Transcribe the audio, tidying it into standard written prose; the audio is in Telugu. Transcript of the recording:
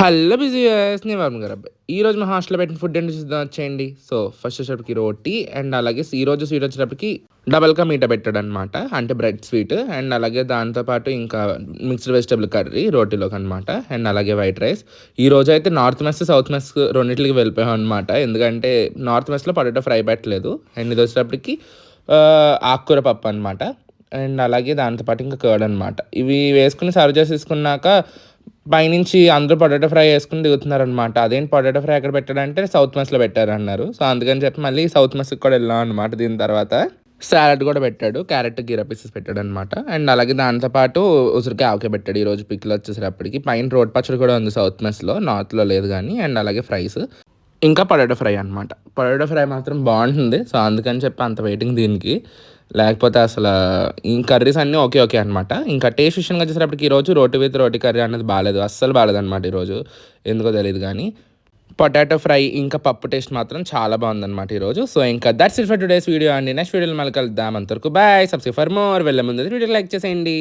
హలో బిజీయర్స్, నేను వర్మ గారు అబ్బాయి. ఈరోజు మా హాస్టల్లో పెట్టిన ఫుడ్ ఏంటి చూద్దాం వచ్చేయండి. సో ఫస్ట్ వచ్చేటప్పటికి రోటీ అండ్ అలాగే ఈరోజు స్వీట్ వచ్చేటప్పటికి డబల్ కా మీఠా పెట్టాడు అనమాట. అంటే బ్రెడ్ స్వీట్ అండ్ అలాగే దాంతోపాటు ఇంకా మిక్స్డ్ వెజిటబుల్ కర్రీ రోటీలోకి అనమాట. అండ్ అలాగే వైట్ రైస్. ఈ రోజు అయితే నార్త్ మెస్ సౌత్ మెస్ రెండింటికి వెళ్ళిపోయాం అనమాట. ఎందుకంటే నార్త్ మెస్లో పొటాటో ఫ్రై పెట్టలేదు. అండ్ ఇది వచ్చేటప్పటికి ఆకుకూర పప్పు అనమాట. అండ్ అలాగే దాంతోపాటు ఇంకా కర్డ్ అనమాట. ఇవి వేసుకుని సర్వ్ చేసి తీసుకున్నాక పైనుంచి అందరూ పొటాటో ఫ్రై వేసుకుని దిగుతున్నారనమాట. అదేంటి పొటాటో ఫ్రై ఎక్కడ పెట్టాడంటే సౌత్ మెస్లో పెట్టారన్నారు. సో అందుకని చెప్పి మళ్ళీ సౌత్ మెస్కి కూడా వెళ్ళాం అనమాట. దీని తర్వాత సాలడ్ కూడా పెట్టాడు, క్యారెట్ గీరా పీసెస్ పెట్టాడు అనమాట. అండ్ అలాగే దాంతోపాటు ఉసిరికాయ ఆవకాయ పెట్టాడు. ఈరోజు పిక్లు వచ్చేసరికి పైన రోడ్ పచ్చడి కూడా ఉంది సౌత్ మెస్లో, నార్త్లో లేదు కానీ. అండ్ అలాగే ఫ్రైస్ ఇంకా పొటాటో ఫ్రై అనమాట. పొటాటో ఫ్రై మాత్రం బాగుంటుంది. సో అందుకని చెప్పి అంత వెయిటింగ్ దీనికి. లేకపోతే అసలు ఈ కర్రీస్ అన్నీ ఓకే ఓకే అనమాట. ఇంకా టేస్ట్ విషయంగా వచ్చేసరికి ఈరోజు రోటీ విత్ రోటీ కర్రీ అనేది బాగాలేదు, అస్సలు బాగాలేదనమాట ఈరోజు. ఎందుకో తెలియదు కానీ పొటాటో ఫ్రై ఇంకా పప్పు టేస్ట్ మాత్రం చాలా బాగుందన్నమాట ఈరోజు. సో ఇంకా that's it for today's video అండి. నెక్స్ట్ వీడియోలో మళ్ళీ కలుద్దాం. అంతవరకు బాయ్. Subscribe for more. వెళ్ళే ముందు వీడియో లైక్ చేసేయండి.